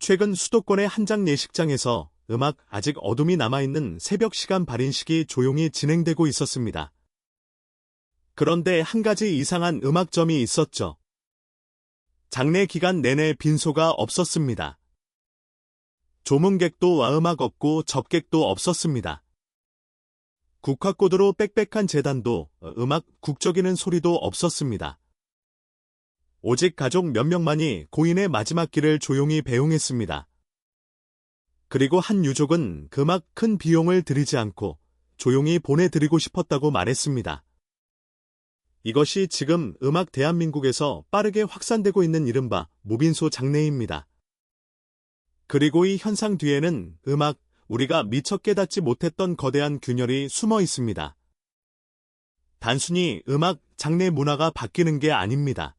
최근 수도권의 한 장례식장에서 아직 어둠이 남아있는 새벽 시간 발인식이 조용히 진행되고 있었습니다. 그런데 한 가지 이상한 음악점이 있었죠. 장례 기간 내내 빈소가 없었습니다. 조문객도 와 음악 없고 접객도 없었습니다. 국화꽃으로 빽빽한 제단도 음악 국적이는 소리도 없었습니다. 오직 가족 몇 명만이 고인의 마지막 길을 조용히 배웅했습니다. 그리고 한 유족은 그막 큰 비용을 들이지 않고 조용히 보내드리고 싶었다고 말했습니다. 이것이 지금 음악 대한민국에서 빠르게 확산되고 있는 이른바 무빈소 장례입니다. 그리고 이 현상 뒤에는 우리가 미처 깨닫지 못했던 거대한 균열이 숨어 있습니다. 단순히 장례 문화가 바뀌는 게 아닙니다.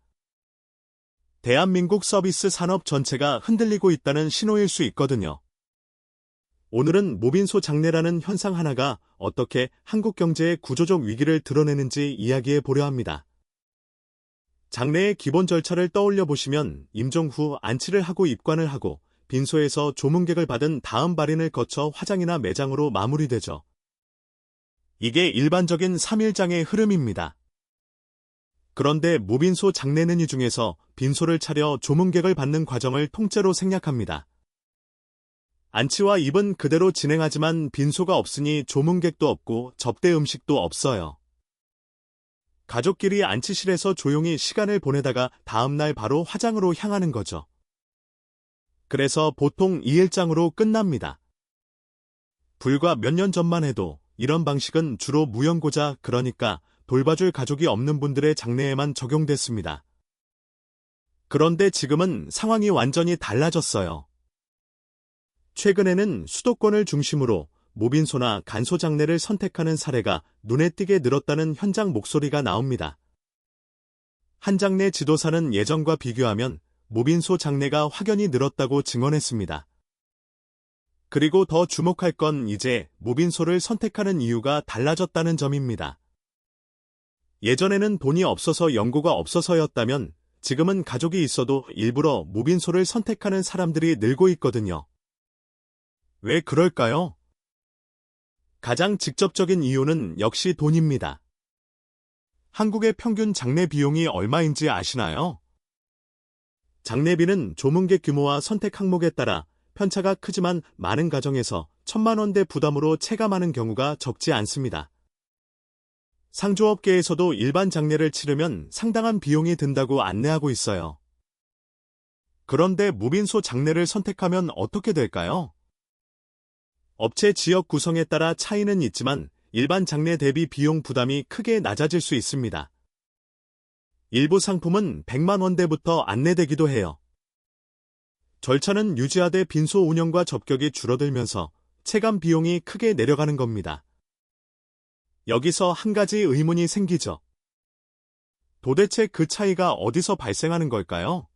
대한민국 서비스 산업 전체가 흔들리고 있다는 신호일 수 있거든요. 오늘은 무빈소 장례라는 현상 하나가 어떻게 한국 경제의 구조적 위기를 드러내는지 이야기해 보려 합니다. 장례의 기본 절차를 떠올려 보시면 임종 후 안치를 하고 입관을 하고 빈소에서 조문객을 받은 다음 발인을 거쳐 화장이나 매장으로 마무리되죠. 이게 일반적인 3일장의 흐름입니다. 그런데 무빈소 장례는 이 중에서 빈소를 차려 조문객을 받는 과정을 통째로 생략합니다. 안치와 입은 그대로 진행하지만 빈소가 없으니 조문객도 없고 접대 음식도 없어요. 가족끼리 안치실에서 조용히 시간을 보내다가 다음날 바로 화장으로 향하는 거죠. 그래서 보통 2일장으로 끝납니다. 불과 몇 년 전만 해도 이런 방식은 주로 무연고자, 그러니까 돌봐줄 가족이 없는 분들의 장례에만 적용됐습니다. 그런데 지금은 상황이 완전히 달라졌어요. 최근에는 수도권을 중심으로 무빈소나 간소 장례를 선택하는 사례가 눈에 띄게 늘었다는 현장 목소리가 나옵니다. 한 장례 지도사는 예전과 비교하면 무빈소 장례가 확연히 늘었다고 증언했습니다. 그리고 더 주목할 건 이제 무빈소를 선택하는 이유가 달라졌다는 점입니다. 예전에는 돈이 없어서 연고가 없어서였다면 지금은 가족이 있어도 일부러 무빈소를 선택하는 사람들이 늘고 있거든요. 왜 그럴까요? 가장 직접적인 이유는 역시 돈입니다. 한국의 평균 장례 비용이 얼마인지 아시나요? 장례비는 조문객 규모와 선택 항목에 따라 편차가 크지만 많은 가정에서 1,000만 원대 부담으로 체감하는 경우가 적지 않습니다. 상조업계에서도 일반 장례를 치르면 상당한 비용이 든다고 안내하고 있어요. 그런데 무빈소 장례를 선택하면 어떻게 될까요? 업체 지역 구성에 따라 차이는 있지만 일반 장례 대비 비용 부담이 크게 낮아질 수 있습니다. 일부 상품은 100만 원대부터 안내되기도 해요. 절차는 유지하되 빈소 운영과 접격이 줄어들면서 체감 비용이 크게 내려가는 겁니다. 여기서 한 가지 의문이 생기죠. 도대체 그 차이가 어디서 발생하는 걸까요?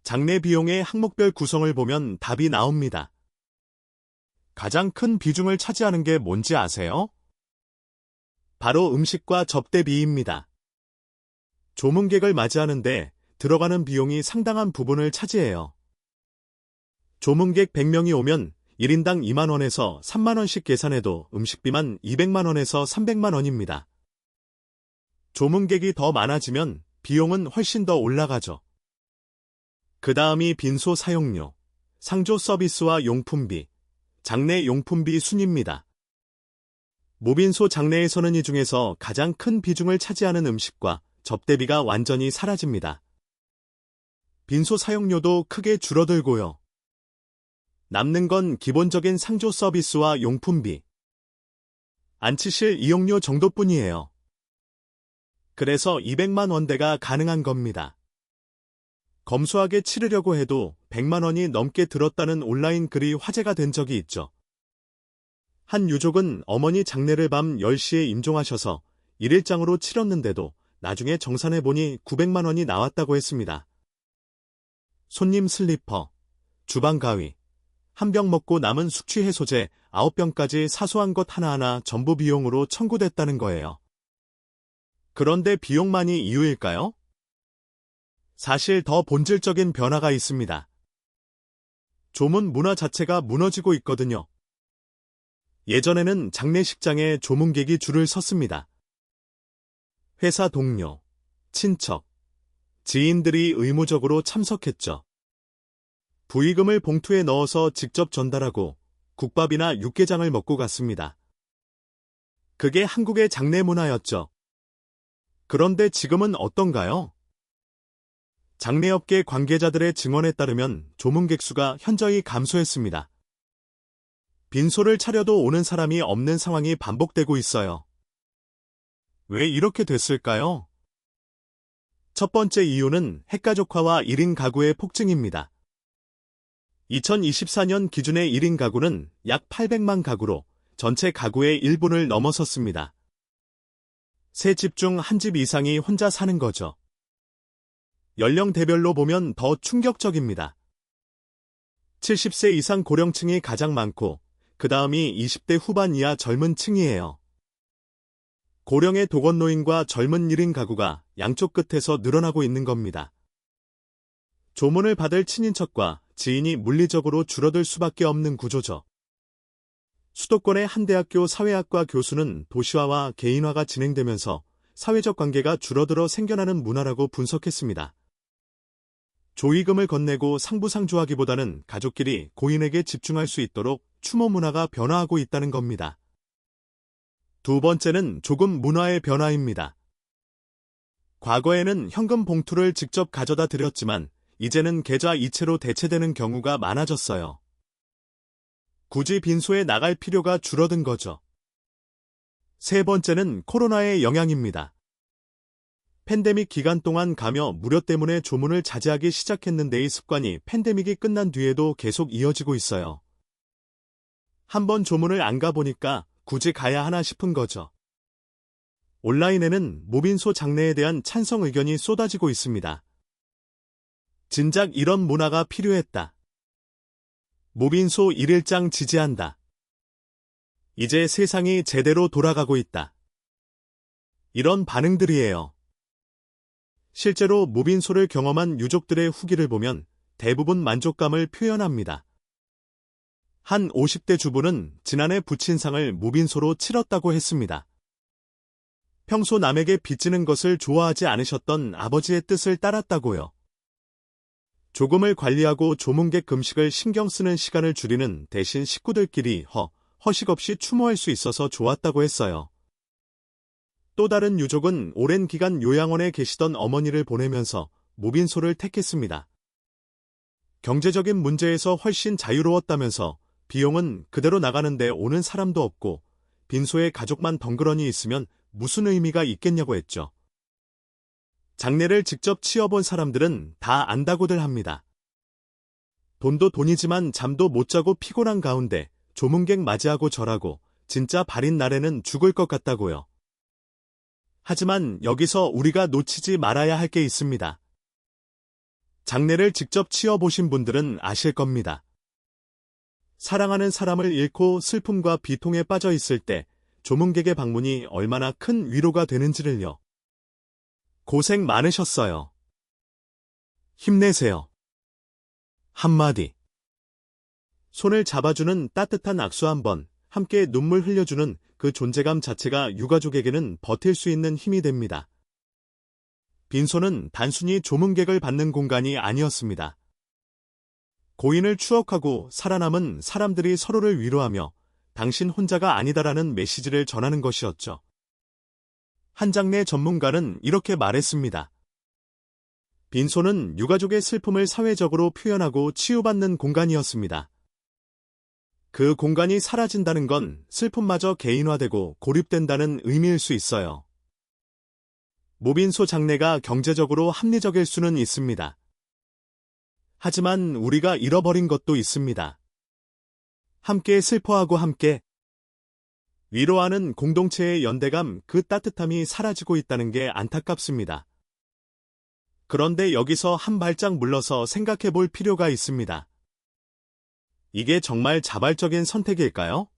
장례 비용의 항목별 구성을 보면 답이 나옵니다. 가장 큰 비중을 차지하는 게 뭔지 아세요? 바로 음식과 접대비입니다. 조문객을 맞이하는데 들어가는 비용이 상당한 부분을 차지해요. 조문객 100명이 오면 1인당 2만 원에서 3만 원씩 계산해도 음식비만 200만 원에서 300만 원입니다. 조문객이 더 많아지면 비용은 훨씬 더 올라가죠. 그 다음이 빈소 사용료, 상조 서비스와 용품비, 장례 용품비 순입니다. 무빈소 장례에서는 이 중에서 가장 큰 비중을 차지하는 음식과 접대비가 완전히 사라집니다. 빈소 사용료도 크게 줄어들고요. 남는 건 기본적인 상조 서비스와 용품비, 안치실 이용료 정도뿐이에요. 그래서 200만 원대가 가능한 겁니다. 검소하게 치르려고 해도 100만 원이 넘게 들었다는 온라인 글이 화제가 된 적이 있죠. 한 유족은 어머니 장례를 밤 10시에 임종하셔서 1일장으로 치렀는데도 나중에 정산해보니 900만 원이 나왔다고 했습니다. 손님 슬리퍼, 주방 가위, 한 병 먹고 남은 숙취 해소제 9병까지 사소한 것 하나하나 전부 비용으로 청구됐다는 거예요. 그런데 비용만이 이유일까요? 사실 더 본질적인 변화가 있습니다. 조문 문화 자체가 무너지고 있거든요. 예전에는 장례식장에 조문객이 줄을 섰습니다. 회사 동료, 친척, 지인들이 의무적으로 참석했죠. 부의금을 봉투에 넣어서 직접 전달하고 국밥이나 육개장을 먹고 갔습니다. 그게 한국의 장례 문화였죠. 그런데 지금은 어떤가요? 장례업계 관계자들의 증언에 따르면 조문객 수가 현저히 감소했습니다. 빈소를 차려도 오는 사람이 없는 상황이 반복되고 있어요. 왜 이렇게 됐을까요? 첫 번째 이유는 핵가족화와 1인 가구의 폭증입니다. 2024년 기준의 1인 가구는 약 800만 가구로 전체 가구의 일본을 넘어섰습니다. 세 집 중 한 집 이상이 혼자 사는 거죠. 연령대별로 보면 더 충격적입니다. 70세 이상 고령층이 가장 많고 그 다음이 20대 후반 이하 젊은 층이에요. 고령의 독거노인과 젊은 1인 가구가 양쪽 끝에서 늘어나고 있는 겁니다. 조문을 받을 친인척과 지인이 물리적으로 줄어들 수밖에 없는 구조죠. 수도권의 한 대학교 사회학과 교수는 도시화와 개인화가 진행되면서 사회적 관계가 줄어들어 생겨나는 문화라고 분석했습니다. 조의금을 건네고 상부상조하기보다는 가족끼리 고인에게 집중할 수 있도록 추모 문화가 변화하고 있다는 겁니다. 두 번째는 조금 문화의 변화입니다. 과거에는 현금 봉투를 직접 가져다 드렸지만 이제는 계좌 이체로 대체되는 경우가 많아졌어요. 굳이 빈소에 나갈 필요가 줄어든 거죠. 세 번째는 코로나의 영향입니다. 팬데믹 기간 동안 가며 무료 때문에 조문을 자제하기 시작했는데 이 습관이 팬데믹이 끝난 뒤에도 계속 이어지고 있어요. 한번 조문을 안 가보니까 굳이 가야 하나 싶은 거죠. 온라인에는 무빈소 장례에 대한 찬성 의견이 쏟아지고 있습니다. 진작 이런 문화가 필요했다. 무빈소 1일장 지지한다. 이제 세상이 제대로 돌아가고 있다. 이런 반응들이에요. 실제로 무빈소를 경험한 유족들의 후기를 보면 대부분 만족감을 표현합니다. 한 50대 주부는 지난해 부친상을 무빈소로 치렀다고 했습니다. 평소 남에게 빚지는 것을 좋아하지 않으셨던 아버지의 뜻을 따랐다고요. 조금을 관리하고 조문객 금식을 신경 쓰는 시간을 줄이는 대신 식구들끼리 허식 없이 추모할 수 있어서 좋았다고 했어요. 또 다른 유족은 오랜 기간 요양원에 계시던 어머니를 보내면서 무빈소를 택했습니다. 경제적인 문제에서 훨씬 자유로웠다면서 비용은 그대로 나가는데 오는 사람도 없고 빈소에 가족만 덩그러니 있으면 무슨 의미가 있겠냐고 했죠. 장례를 직접 치러본 사람들은 다 안다고들 합니다. 돈도 돈이지만 잠도 못 자고 피곤한 가운데 조문객 맞이하고 절하고 진짜 발인 날에는 죽을 것 같다고요. 하지만 여기서 우리가 놓치지 말아야 할 게 있습니다. 장례를 직접 치러보신 분들은 아실 겁니다. 사랑하는 사람을 잃고 슬픔과 비통에 빠져 있을 때 조문객의 방문이 얼마나 큰 위로가 되는지를요. 고생 많으셨어요. 힘내세요. 한마디. 손을 잡아주는 따뜻한 악수 한 번, 함께 눈물 흘려주는 그 존재감 자체가 유가족에게는 버틸 수 있는 힘이 됩니다. 빈소는 단순히 조문객을 받는 공간이 아니었습니다. 고인을 추억하고 살아남은 사람들이 서로를 위로하며 당신 혼자가 아니다라는 메시지를 전하는 것이었죠. 한 장례 전문가는 이렇게 말했습니다. 빈소는 유가족의 슬픔을 사회적으로 표현하고 치유받는 공간이었습니다. 그 공간이 사라진다는 건 슬픔마저 개인화되고 고립된다는 의미일 수 있어요. 무빈소 장례가 경제적으로 합리적일 수는 있습니다. 하지만 우리가 잃어버린 것도 있습니다. 함께 슬퍼하고 함께 위로하는 공동체의 연대감, 그 따뜻함이 사라지고 있다는 게 안타깝습니다. 그런데 여기서 한 발짝 물러서 생각해 볼 필요가 있습니다. 이게 정말 자발적인 선택일까요?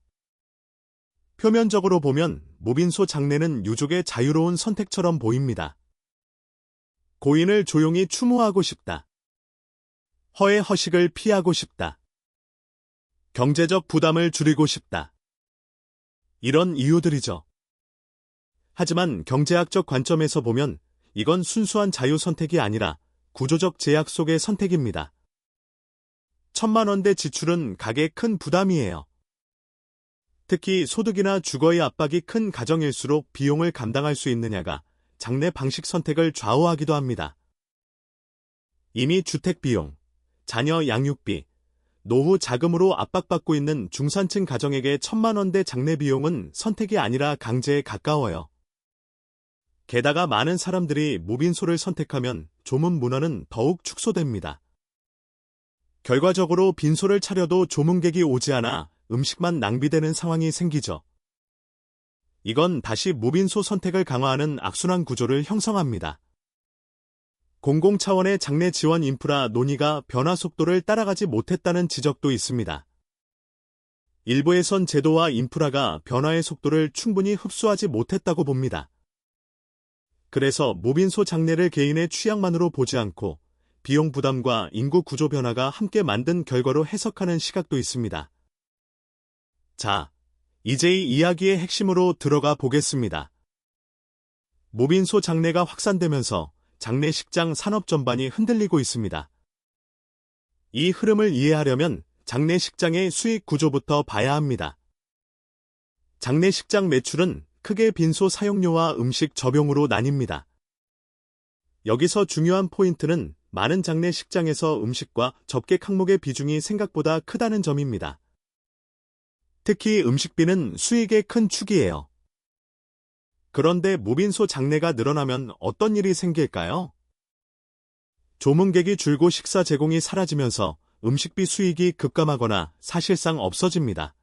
표면적으로 보면 무빈소 장례는 유족의 자유로운 선택처럼 보입니다. 고인을 조용히 추모하고 싶다. 허의 허식을 피하고 싶다. 경제적 부담을 줄이고 싶다. 이런 이유들이죠. 하지만 경제학적 관점에서 보면 이건 순수한 자유 선택이 아니라 구조적 제약 속의 선택입니다. 1,000만 원대 지출은 가계에 큰 부담이에요. 특히 소득이나 주거의 압박이 큰 가정일수록 비용을 감당할 수 있느냐가 장래 방식 선택을 좌우하기도 합니다. 이미 주택 비용, 자녀 양육비, 노후 자금으로 압박받고 있는 중산층 가정에게 1,000만 원대 장래 비용은 선택이 아니라 강제에 가까워요. 게다가 많은 사람들이 무빈소를 선택하면 조문 문화는 더욱 축소됩니다. 결과적으로 빈소를 차려도 조문객이 오지 않아 음식만 낭비되는 상황이 생기죠. 이건 다시 무빈소 선택을 강화하는 악순환 구조를 형성합니다. 공공 차원의 장래 지원 인프라 논의가 변화 속도를 따라가지 못했다는 지적도 있습니다. 일부에선 제도와 인프라가 변화의 속도를 충분히 흡수하지 못했다고 봅니다. 그래서 무빈소 장래를 개인의 취향만으로 보지 않고 비용 부담과 인구 구조 변화가 함께 만든 결과로 해석하는 시각도 있습니다. 자, 이제 이 이야기의 핵심으로 들어가 보겠습니다. 무빈소 장래가 확산되면서 장례식장 산업 전반이 흔들리고 있습니다. 이 흐름을 이해하려면 장례식장의 수익 구조부터 봐야 합니다. 장례식장 매출은 크게 빈소 사용료와 음식 접용으로 나뉩니다. 여기서 중요한 포인트는 많은 장례식장에서 음식과 접객 항목의 비중이 생각보다 크다는 점입니다. 특히 음식비는 수익의 큰 축이에요. 그런데 무빈소 장례가 늘어나면 어떤 일이 생길까요? 조문객이 줄고 식사 제공이 사라지면서 음식비 수익이 급감하거나 사실상 없어집니다.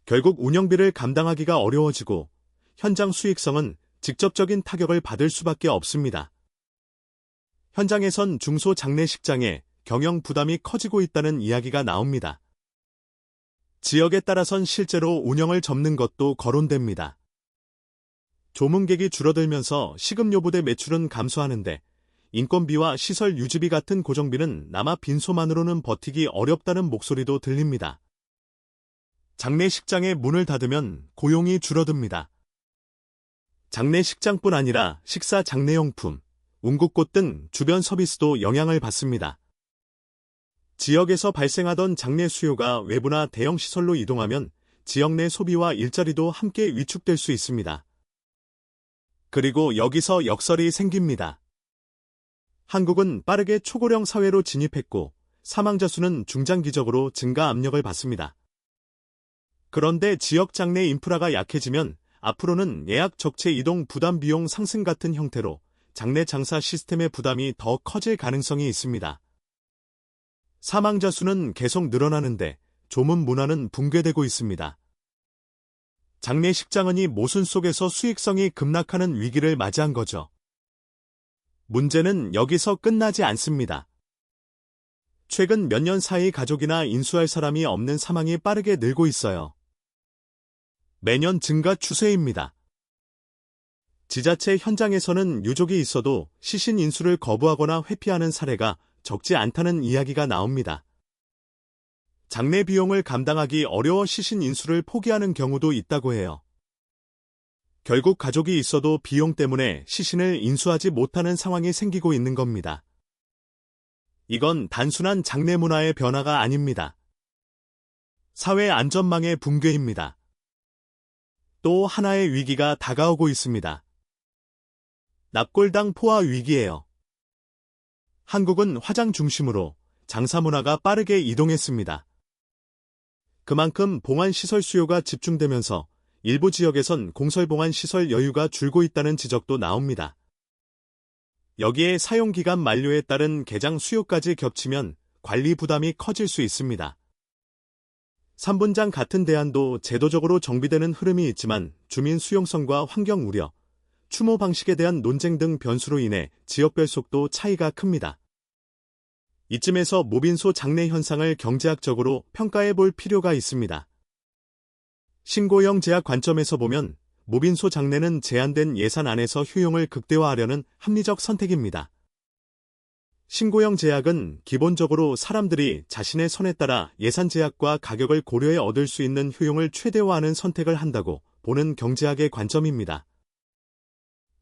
결국 운영비를 감당하기가 어려워지고 현장 수익성은 직접적인 타격을 받을 수밖에 없습니다. 현장에선 중소장례식장의 경영 부담이 커지고 있다는 이야기가 나옵니다. 지역에 따라선 실제로 운영을 접는 것도 거론됩니다. 조문객이 줄어들면서 식음료부대 매출은 감소하는데 인건비와 시설 유지비 같은 고정비는 남아 빈소만으로는 버티기 어렵다는 목소리도 들립니다. 장례식장의 문을 닫으면 고용이 줄어듭니다. 장례식장뿐 아니라 식사 장례용품, 운구꽃 등 주변 서비스도 영향을 받습니다. 지역에서 발생하던 장례 수요가 외부나 대형 시설로 이동하면 지역 내 소비와 일자리도 함께 위축될 수 있습니다. 그리고 여기서 역설이 생깁니다. 한국은 빠르게 초고령 사회로 진입했고 사망자 수는 중장기적으로 증가 압력을 받습니다. 그런데 지역 장례 인프라가 약해지면 앞으로는 예약 적체 이동 부담 비용 상승 같은 형태로 장례 장사 시스템의 부담이 더 커질 가능성이 있습니다. 사망자 수는 계속 늘어나는데 조문 문화는 붕괴되고 있습니다. 장례식장은 이 모순 속에서 수익성이 급락하는 위기를 맞이한 거죠. 문제는 여기서 끝나지 않습니다. 최근 몇 년 사이 가족이나 인수할 사람이 없는 사망이 빠르게 늘고 있어요. 매년 증가 추세입니다. 지자체 현장에서는 유족이 있어도 시신 인수를 거부하거나 회피하는 사례가 적지 않다는 이야기가 나옵니다. 장례 비용을 감당하기 어려워 시신 인수를 포기하는 경우도 있다고 해요. 결국 가족이 있어도 비용 때문에 시신을 인수하지 못하는 상황이 생기고 있는 겁니다. 이건 단순한 장례 문화의 변화가 아닙니다. 사회 안전망의 붕괴입니다. 또 하나의 위기가 다가오고 있습니다. 납골당 포화 위기예요. 한국은 화장 중심으로 장사 문화가 빠르게 이동했습니다. 그만큼 봉안시설 수요가 집중되면서 일부 지역에선 공설봉안시설 여유가 줄고 있다는 지적도 나옵니다. 여기에 사용기간 만료에 따른 개장 수요까지 겹치면 관리 부담이 커질 수 있습니다. 3분장 같은 대안도 제도적으로 정비되는 흐름이 있지만 주민 수용성과 환경 우려, 추모 방식에 대한 논쟁 등 변수로 인해 지역별 속도 차이가 큽니다. 이쯤에서 무빈소 장례 현상을 경제학적으로 평가해 볼 필요가 있습니다. 신고형 제약 관점에서 보면 무빈소 장례는 제한된 예산 안에서 효용을 극대화하려는 합리적 선택입니다. 신고형 제약은 기본적으로 사람들이 자신의 선에 따라 예산 제약과 가격을 고려해 얻을 수 있는 효용을 최대화하는 선택을 한다고 보는 경제학의 관점입니다.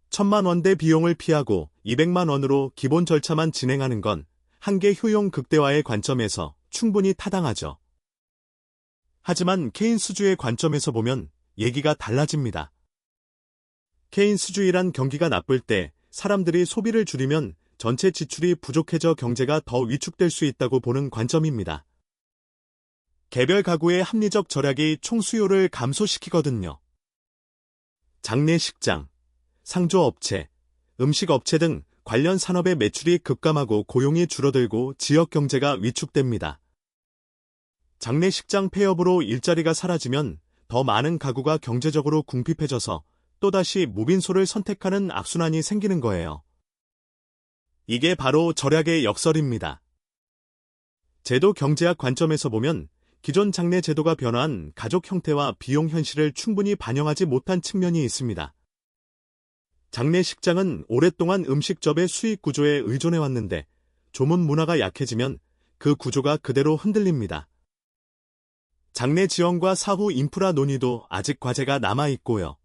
1,000만 원대 비용을 피하고 200만 원으로 기본 절차만 진행하는 건 한계 효용 극대화의 관점에서 충분히 타당하죠. 하지만 케인스주의 관점에서 보면 얘기가 달라집니다. 케인스주의란 경기가 나쁠 때 사람들이 소비를 줄이면 전체 지출이 부족해져 경제가 더 위축될 수 있다고 보는 관점입니다. 개별 가구의 합리적 절약이 총 수요를 감소시키거든요. 장례식장, 상조업체, 음식업체 등 관련 산업의 매출이 급감하고 고용이 줄어들고 지역 경제가 위축됩니다. 장례식장 폐업으로 일자리가 사라지면 더 많은 가구가 경제적으로 궁핍해져서 또다시 무빈소를 선택하는 악순환이 생기는 거예요. 이게 바로 절약의 역설입니다. 제도 경제학 관점에서 보면 기존 장례 제도가 변화한 가족 형태와 비용 현실을 충분히 반영하지 못한 측면이 있습니다. 장례식장은 오랫동안 음식접의 수익 구조에 의존해왔는데 조문 문화가 약해지면 그 구조가 그대로 흔들립니다. 장례 지원과 사후 인프라 논의도 아직 과제가 남아있고요.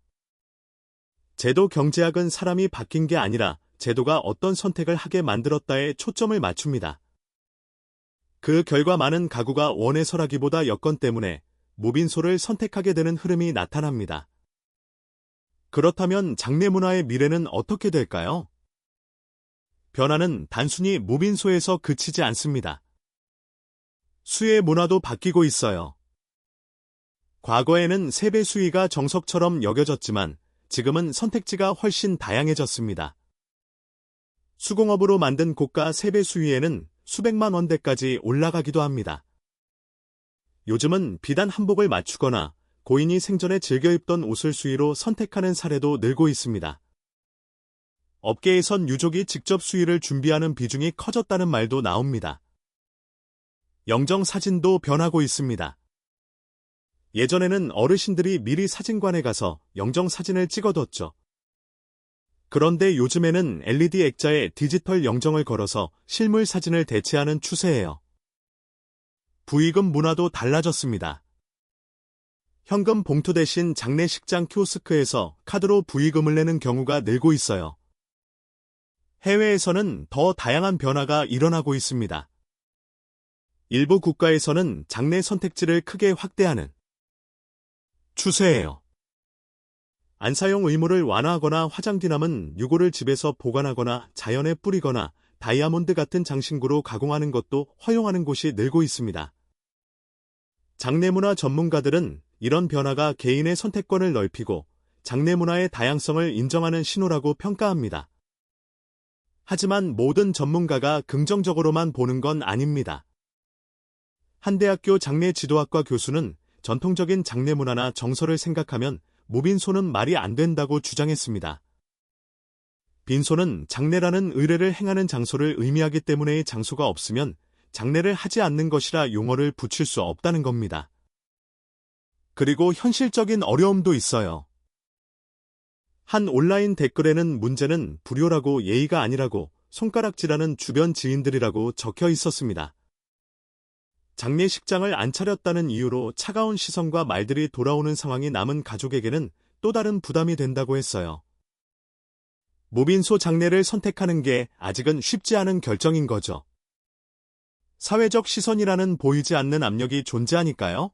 제도 경제학은 사람이 바뀐 게 아니라 제도가 어떤 선택을 하게 만들었다에 초점을 맞춥니다. 그 결과 많은 가구가 원해서라기보다 여건 때문에 무빈소를 선택하게 되는 흐름이 나타납니다. 그렇다면 장례 문화의 미래는 어떻게 될까요? 변화는 단순히 무빈소에서 그치지 않습니다. 수의 문화도 바뀌고 있어요. 과거에는 세배 수의가 정석처럼 여겨졌지만 지금은 선택지가 훨씬 다양해졌습니다. 수공업으로 만든 고가 세배 수의에는 수백만 원대까지 올라가기도 합니다. 요즘은 비단 한복을 맞추거나 고인이 생전에 즐겨 입던 옷을 수의로 선택하는 사례도 늘고 있습니다. 업계에선 유족이 직접 수의를 준비하는 비중이 커졌다는 말도 나옵니다. 영정 사진도 변하고 있습니다. 예전에는 어르신들이 미리 사진관에 가서 영정 사진을 찍어뒀죠. 그런데 요즘에는 LED 액자에 디지털 영정을 걸어서 실물 사진을 대체하는 추세예요. 부의금 문화도 달라졌습니다. 현금 봉투 대신 장례식장 키오스크에서 카드로 부의금을 내는 경우가 늘고 있어요. 해외에서는 더 다양한 변화가 일어나고 있습니다. 일부 국가에서는 장례 선택지를 크게 확대하는 추세예요. 안사용 의무를 완화하거나 화장 뒤남은 유골을 집에서 보관하거나 자연에 뿌리거나 다이아몬드 같은 장신구로 가공하는 것도 허용하는 곳이 늘고 있습니다. 장례문화 전문가들은 이런 변화가 개인의 선택권을 넓히고 장례문화의 다양성을 인정하는 신호라고 평가합니다. 하지만 모든 전문가가 긍정적으로만 보는 건 아닙니다. 한 대학교 장례지도학과 교수는 전통적인 장례 문화나 정서를 생각하면 무빈소는 말이 안 된다고 주장했습니다. 빈소는 장례라는 의례를 행하는 장소를 의미하기 때문에 장소가 없으면 장례를 하지 않는 것이라 용어를 붙일 수 없다는 겁니다. 그리고 현실적인 어려움도 있어요. 한 온라인 댓글에는 문제는 불효라고 예의가 아니라고 손가락질하는 주변 지인들이라고 적혀 있었습니다. 장례식장을 안 차렸다는 이유로 차가운 시선과 말들이 돌아오는 상황이 남은 가족에게는 또 다른 부담이 된다고 했어요. 무빈소 장례를 선택하는 게 아직은 쉽지 않은 결정인 거죠. 사회적 시선이라는 보이지 않는 압력이 존재하니까요.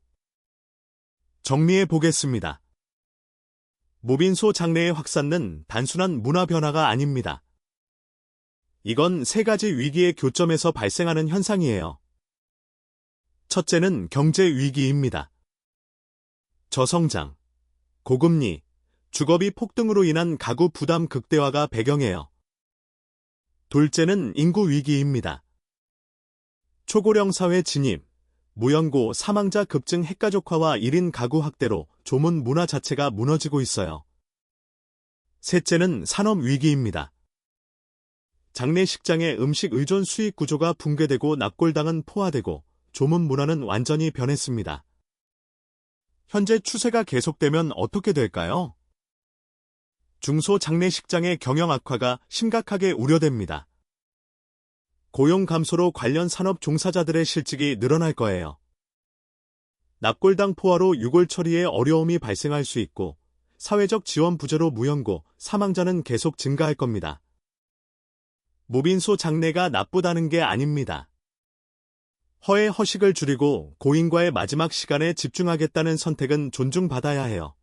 정리해 보겠습니다. 무빈소 장례의 확산은 단순한 문화 변화가 아닙니다. 이건 세 가지 위기의 교점에서 발생하는 현상이에요. 첫째는 경제 위기입니다. 저성장, 고금리, 주거비 폭등으로 인한 가구 부담 극대화가 배경이에요. 둘째는 인구 위기입니다. 초고령 사회 진입, 무연고 사망자 급증 핵가족화와 1인 가구 확대로 조문 문화 자체가 무너지고 있어요. 셋째는 산업 위기입니다. 장례식장의 음식 의존 수익 구조가 붕괴되고 납골당은 포화되고 조문 문화는 완전히 변했습니다. 현재 추세가 계속되면 어떻게 될까요? 중소 장례식장의 경영 악화가 심각하게 우려됩니다. 고용 감소로 관련 산업 종사자들의 실직이 늘어날 거예요. 납골당 포화로 유골 처리에 어려움이 발생할 수 있고 사회적 지원 부재로 무연고, 사망자는 계속 증가할 겁니다. 무빈소 장래가 나쁘다는 게 아닙니다. 허의 허식을 줄이고 고인과의 마지막 시간에 집중하겠다는 선택은 존중받아야 해요.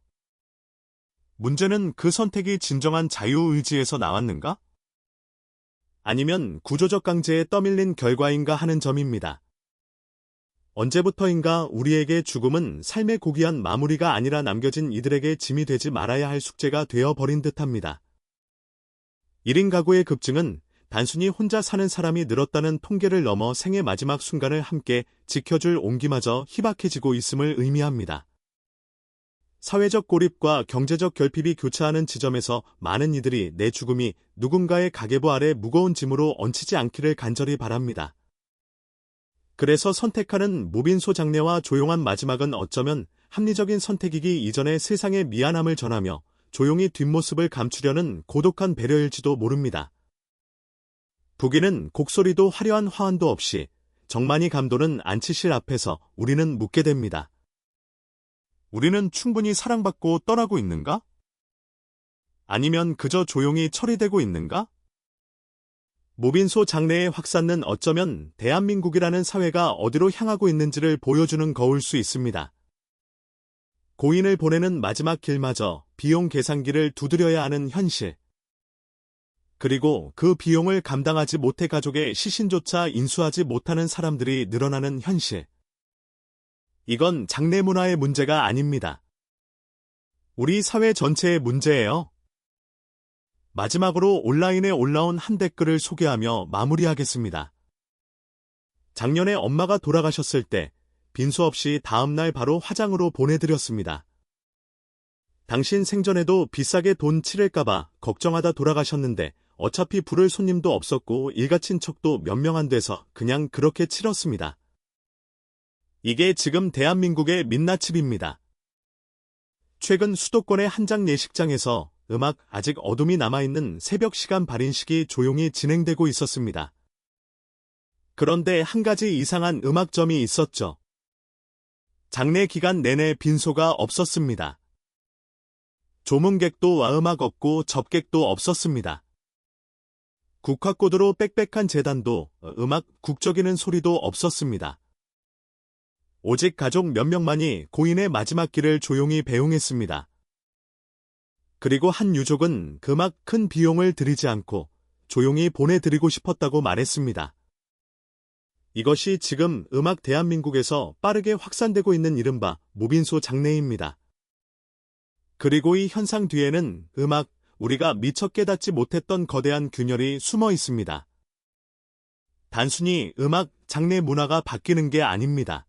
문제는 그 선택이 진정한 자유의지에서 나왔는가? 아니면 구조적 강제에 떠밀린 결과인가 하는 점입니다. 언제부터인가 우리에게 죽음은 삶의 고귀한 마무리가 아니라 남겨진 이들에게 짐이 되지 말아야 할 숙제가 되어버린 듯합니다. 1인 가구의 급증은 단순히 혼자 사는 사람이 늘었다는 통계를 넘어 생의 마지막 순간을 함께 지켜줄 온기마저 희박해지고 있음을 의미합니다. 사회적 고립과 경제적 결핍이 교차하는 지점에서 많은 이들이 내 죽음이 누군가의 가계부 아래 무거운 짐으로 얹히지 않기를 간절히 바랍니다. 그래서 선택하는 무빈소 장래와 조용한 마지막은 어쩌면 합리적인 선택이기 이전에 세상의 미안함을 전하며 조용히 뒷모습을 감추려는 고독한 배려일지도 모릅니다. 부기는 곡소리도 화려한 화환도 없이 정만이 감도는 안치실 앞에서 우리는 묻게 됩니다. 우리는 충분히 사랑받고 떠나고 있는가? 아니면 그저 조용히 처리되고 있는가? 무빈소 장래의 확산은 어쩌면 대한민국이라는 사회가 어디로 향하고 있는지를 보여주는 거울 수 있습니다. 고인을 보내는 마지막 길마저 비용 계산기를 두드려야 하는 현실. 그리고 그 비용을 감당하지 못해 가족의 시신조차 인수하지 못하는 사람들이 늘어나는 현실. 이건 장래 문화의 문제가 아닙니다. 우리 사회 전체의 문제예요. 마지막으로 온라인에 올라온 한 댓글을 소개하며 마무리하겠습니다. 작년에 엄마가 돌아가셨을 때 빈소 없이 다음날 바로 화장으로 보내드렸습니다. 당신 생전에도 비싸게 돈 치를까봐 걱정하다 돌아가셨는데 어차피 부를 손님도 없었고 일가친척도 몇 명 안 돼서 그냥 그렇게 치렀습니다. 이게 지금 대한민국의 민낯집입니다. 최근 수도권의 한장 예식장에서 아직 어둠이 남아있는 새벽 시간 발인식이 조용히 진행되고 있었습니다. 그런데 한 가지 이상한 음악점이 있었죠. 장례 기간 내내 빈소가 없었습니다. 조문객도 와 음악 없고 접객도 없었습니다. 국화꽃으로 빽빽한 제단도 음악 국적이는 소리도 없었습니다. 오직 가족 몇 명만이 고인의 마지막 길을 조용히 배웅했습니다. 그리고 한 유족은 그막 큰 비용을 들이지 않고 조용히 보내드리고 싶었다고 말했습니다. 이것이 지금 음악 대한민국에서 빠르게 확산되고 있는 이른바 무빈소 장래입니다. 그리고 이 현상 뒤에는 우리가 미처 깨닫지 못했던 거대한 균열이 숨어 있습니다. 단순히 장래 문화가 바뀌는 게 아닙니다.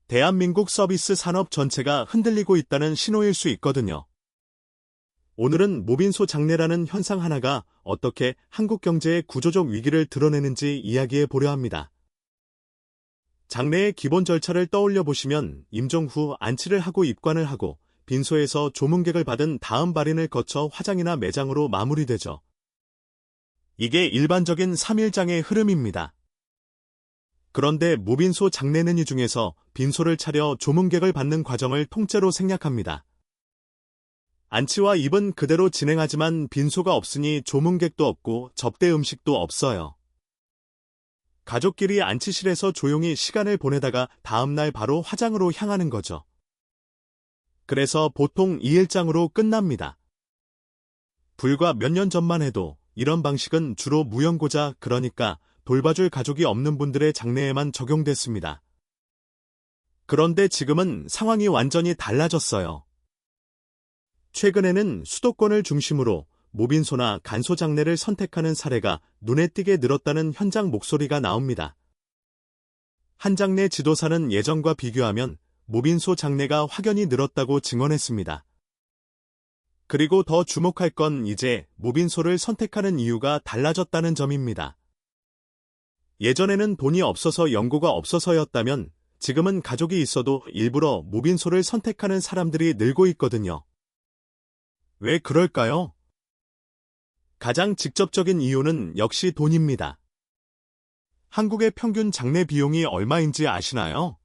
대한민국 서비스 산업 전체가 흔들리고 있다는 신호일 수 있거든요. 오늘은 무빈소 장래라는 현상 하나가 어떻게 한국 경제의 구조적 위기를 드러내는지 이야기해 보려 합니다. 장래의 기본 절차를 떠올려 보시면 임종 후 안치를 하고 입관을 하고 빈소에서 조문객을 받은 다음 발인을 거쳐 화장이나 매장으로 마무리되죠. 이게 일반적인 3일장의 흐름입니다. 그런데 무빈소 장례는 이 중에서 빈소를 차려 조문객을 받는 과정을 통째로 생략합니다. 안치와 입은 그대로 진행하지만 빈소가 없으니 조문객도 없고 접대 음식도 없어요. 가족끼리 안치실에서 조용히 시간을 보내다가 다음날 바로 화장으로 향하는 거죠. 그래서 보통 2일장으로 끝납니다. 불과 몇 년 전만 해도 이런 방식은 주로 무연고자, 그러니까 돌봐줄 가족이 없는 분들의 장례에만 적용됐습니다. 그런데 지금은 상황이 완전히 달라졌어요. 최근에는 수도권을 중심으로 무빈소나 간소 장례를 선택하는 사례가 눈에 띄게 늘었다는 현장 목소리가 나옵니다. 한 장례 지도사는 예전과 비교하면 무빈소 장례가 확연히 늘었다고 증언했습니다. 그리고 더 주목할 건 이제 무빈소를 선택하는 이유가 달라졌다는 점입니다. 예전에는 돈이 없어서 연고가 없어서였다면 지금은 가족이 있어도 일부러 무빈소를 선택하는 사람들이 늘고 있거든요. 왜 그럴까요? 가장 직접적인 이유는 역시 돈입니다. 한국의 평균 장례 비용이 얼마인지 아시나요?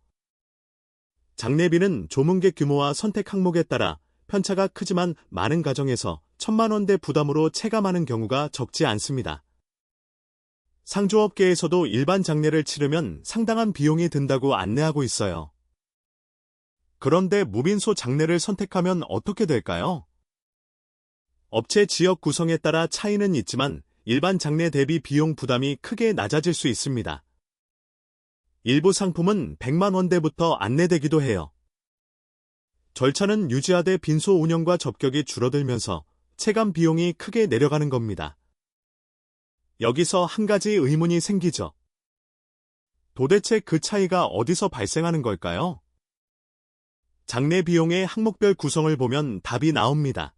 장례비는 조문객 규모와 선택 항목에 따라 편차가 크지만 많은 가정에서 1,000만 원대 부담으로 체감하는 경우가 적지 않습니다. 상조업계에서도 일반 장례를 치르면 상당한 비용이 든다고 안내하고 있어요. 그런데 무빈소 장례를 선택하면 어떻게 될까요? 업체 지역 구성에 따라 차이는 있지만 일반 장례 대비 비용 부담이 크게 낮아질 수 있습니다. 일부 상품은 100만 원대부터 안내되기도 해요. 절차는 유지하되 빈소 운영과 접격이 줄어들면서 체감 비용이 크게 내려가는 겁니다. 여기서 한 가지 의문이 생기죠. 도대체 그 차이가 어디서 발생하는 걸까요? 장례 비용의 항목별 구성을 보면 답이 나옵니다.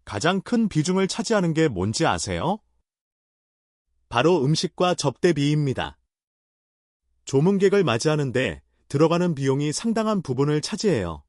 가장 큰 비중을 차지하는 게 뭔지 아세요? 바로 음식과 접대비입니다. 조문객을 맞이하는데 들어가는 비용이 상당한 부분을 차지해요.